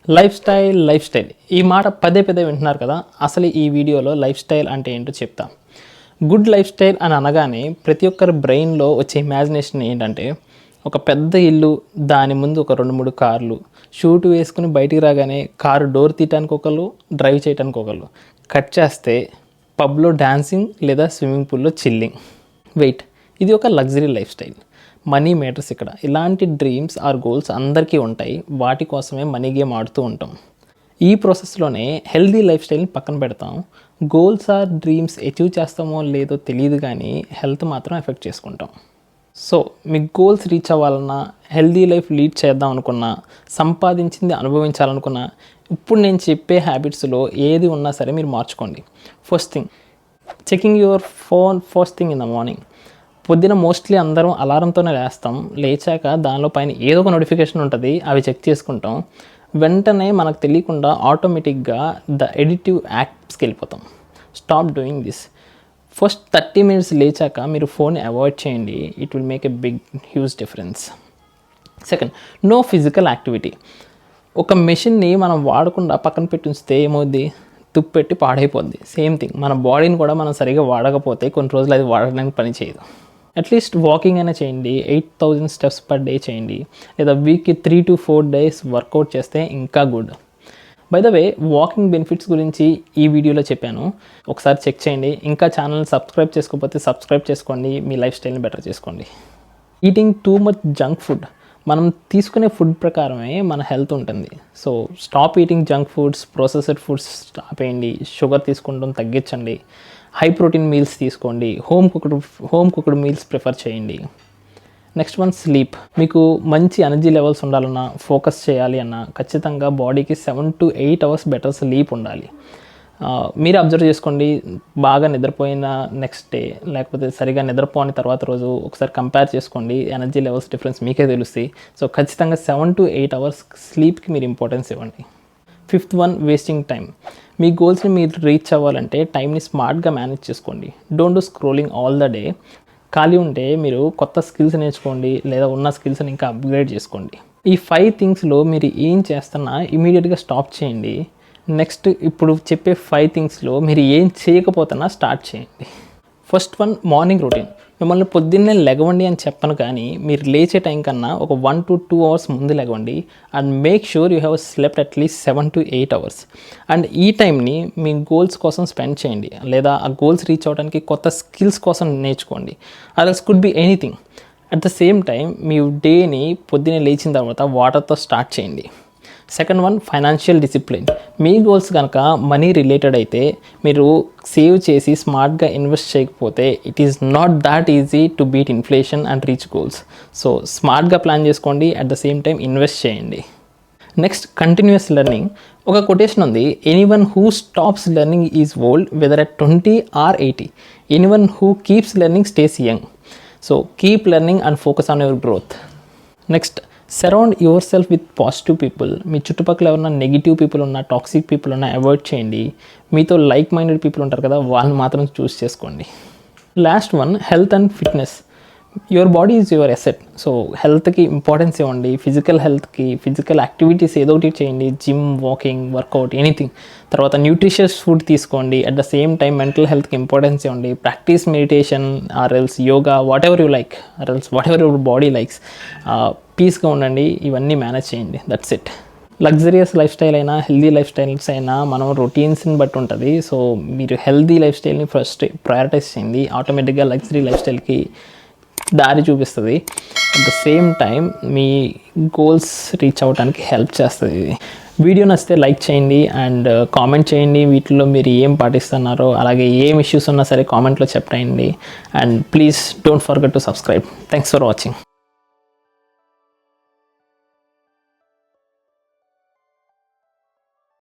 Life style ఈ మాట పదే వింటున్నారు కదా. అసలు ఈ వీడియోలో లైఫ్ స్టైల్ అంటే ఏంటో చెప్తా. గుడ్ లైఫ్ స్టైల్ అని అనగానే ప్రతి ఒక్కరి బ్రెయిన్లో వచ్చే ఇమాజినేషన్ ఏంటంటే ఒక పెద్ద ఇల్లు, దాని ముందు ఒక 2-3 కార్లు, షూట్ వేసుకుని బయటికి రాగానే కారు డోర్ తీయటానికి ఒకళ్ళు, డ్రైవ్ చేయడానికి ఒకళ్ళు, కట్ చేస్తే పబ్లో డాన్సింగ్ లేదా స్విమ్మింగ్ పూల్లో చిల్లింగ్. ఇది ఒక luxury life style. Money matters ఇక్కడ. ఇలాంటి డ్రీమ్స్ ఆర్ గోల్స్ అందరికీ ఉంటాయి. వాటి కోసమే మనీ గేమ్ ఆడుతూ ఉంటాం. ఈ ప్రాసెస్లోనే హెల్దీ లైఫ్ స్టైల్ని పక్కన పెడతాం. గోల్స్ ఆర్ డ్రీమ్స్ అచీవ్ చేస్తామో లేదో తెలియదు, కానీ హెల్త్ మాత్రం ఎఫెక్ట్ చేసుకుంటాం. సో మీ గోల్స్ రీచ్ అవ్వాలన్నా, హెల్దీ లైఫ్ లీడ్ చేద్దాం అనుకున్నా, సంపాదించింది అనుభవించాలనుకున్నా, ఇప్పుడు నేను చెప్పే హ్యాబిట్స్లో ఏది ఉన్నా సరే మీరు మార్చుకోండి. First thing, checking your phone first thing in the morning. పొద్దున మోస్ట్లీ అందరం అలారంతోనే లేస్తాం. లేచాక దానిలో పైన ఏదో ఒక నోటిఫికేషన్ ఉంటుంది, అవి చెక్ చేసుకుంటాం. వెంటనే మనకు తెలియకుండా ఆటోమేటిక్గా ద ఎడిటివ్ యాప్స్కి వెళ్ళిపోతాం. Stop doing this. First 30 minutes లేచాక మీరు ఫోన్ అవాయిడ్ చేయండి. It will make a big huge difference. Second, no physical activity. ఒక మెషిన్ని మనం వాడకుండా పక్కన పెట్టి ఉంచితే ఏమవుద్ది? తుప్పెట్టి పాడైపోద్ది. సేమ్ థింగ్, మన బాడీని కూడా మనం సరిగా వాడకపోతే కొన్ని రోజులు అది వాడడానికి పని చేయదు. అట్లీస్ట్ వాకింగ్ అయినా చేయండి. 8,000 steps per day చేయండి. లేదా వీక్కి 3 to 4 days వర్కౌట్ చేస్తే ఇంకా good. By the way, walking benefits గురించి ఈ వీడియోలో చెప్పాను, ఒకసారి చెక్ చేయండి. ఇంకా ఛానల్ని సబ్స్క్రైబ్ చేసుకోకపోతే సబ్స్క్రైబ్ చేసుకోండి. మీ లైఫ్ స్టైల్ని బెటర్ చేసుకోండి. Eating too much junk food. మనం తీసుకునే ఫుడ్ ప్రకారమే మన హెల్త్ ఉంటుంది. So stop eating junk foods, processed foods stop చేయండి. షుగర్ తీసుకుంటాం తగ్గించండి. హై ప్రోటీన్ మీల్స్ తీసుకోండి. హోమ్ కుక్డ్ మీల్స్ ప్రిఫర్ చేయండి. Next one, sleep. మీకు మంచి ఎనర్జీ లెవెల్స్ ఉండాలన్నా, ఫోకస్ చేయాలి అన్నా ఖచ్చితంగా బాడీకి 7 to 8 hours బెటర్ స్లీప్ ఉండాలి. మీరు అబ్జర్వ్ చేసుకోండి. బాగా నిద్రపోయిన నెక్స్ట్ డే, లేకపోతే సరిగా నిద్రపోని తర్వాత రోజు ఒకసారి కంపేర్ చేసుకోండి. ఎనర్జీ లెవెల్స్ డిఫరెన్స్ మీకే తెలుస్తాయి. సో ఖచ్చితంగా 7 to 8 hours స్లీప్కి మీరు ఇంపార్టెన్స్ ఇవ్వండి. Fifth one, wasting time. మీ గోల్స్ని మీరు రీచ్ అవ్వాలంటే టైంని స్మార్ట్గా మేనేజ్ చేసుకోండి. Don't do scrolling all the day. ఖాళీ ఉంటే మీరు కొత్త స్కిల్స్ నేర్చుకోండి, లేదా ఉన్న స్కిల్స్ని ఇంకా అప్గ్రేడ్ చేసుకోండి. ఈ 5 థింగ్స్లో మీరు ఏం చేస్తున్నా ఇమీడియట్గా స్టాప్ చేయండి. నెక్స్ట్, ఇప్పుడు చెప్పే 5 థింగ్స్లో మీరు ఏం చేయకపోతున్నా స్టార్ట్ చేయండి. First one, morning routine. మిమ్మల్ని పొద్దున్నే లెగవండి అని చెప్పను, కానీ మీరు లేచే టైం కన్నా ఒక 1 to 2 hours ముందు లెగవండి. And make sure you have slept at least 7 to 8 hours. And ఈ టైంని మీ గోల్స్ కోసం స్పెండ్ చేయండి, లేదా ఆ గోల్స్ రీచ్ అవ్వడానికి కొత్త స్కిల్స్ కోసం నేర్చుకోండి. Others could be anything. At the same time మీ డేని పొద్దున్నే లేచిన తర్వాత వాటర్తో స్టార్ట్ చేయండి. Second one, financial discipline. మీ గోల్స్ కనుక మనీ రిలేటెడ్ అయితే మీరు సేవ్ చేసి స్మార్ట్గా ఇన్వెస్ట్ చేయకపోతే it is not that easy to beat inflation and reach goals. So స్మార్ట్గా ప్లాన్ చేసుకోండి, at the same time invest చేయండి. Next, continuous learning. ఒక కొటేషన్ ఉంది, anyone who stops learning is old weather at 20 or 80. Anyone who keeps learning stays young. So keep learning and focus on your growth. Next, surround yourself with positive people. మీ చుట్టుపక్కల ఎవరైనా negative people ఉన్నా, toxic people ఉన్నా avoid చేయండి. మీతో like minded people ఉంటారు కదా, వాళ్ళని మాత్రం చూస్ చేసుకోండి. Last one, health and fitness. Your body is your asset. So హెల్త్కి ఇంపార్టెన్స్ ఇవ్వండి. ఫిజికల్ హెల్త్కి ఫిజికల్ యాక్టివిటీస్ ఏదో ఒకటి చేయండి. Gym, walking, workout, anything. తర్వాత న్యూట్రిషియస్ ఫుడ్ తీసుకోండి. At the same time mental హెల్త్కి ఇంపార్టెన్స్ ఇవ్వండి. Practice meditation or else yoga, whatever you like, or else whatever your body likes. పీస్గా ఉండండి. ఇవన్నీ మేనేజ్ చేయండి. That's it. Luxurious lifestyle అయినా, healthy life styles అయినా మనం రొటీన్స్ని బట్టి ఉంటుంది. సో మీరు హెల్దీ లైఫ్ స్టైల్ని ఫస్ట్ ప్రయారిటైజ్ చేయండి. ఆటోమేటిక్గా లగ్జరీ లైఫ్ స్టైల్కి దారి చూపిస్తుంది. At the same time me goals reach అవ్వడానికి హెల్ప్ చేస్తుంది. వీడియో నచ్చితే లైక్ చేయండి అండ్ కామెంట్ చేయండి. వీటిలో మీరు ఏం పాటిస్తున్నారో, అలాగే ఏం ఇష్యూస్ ఉన్నా సరే కామెంట్లో చెప్పండి. And please don't forget to subscribe. Thanks for watching.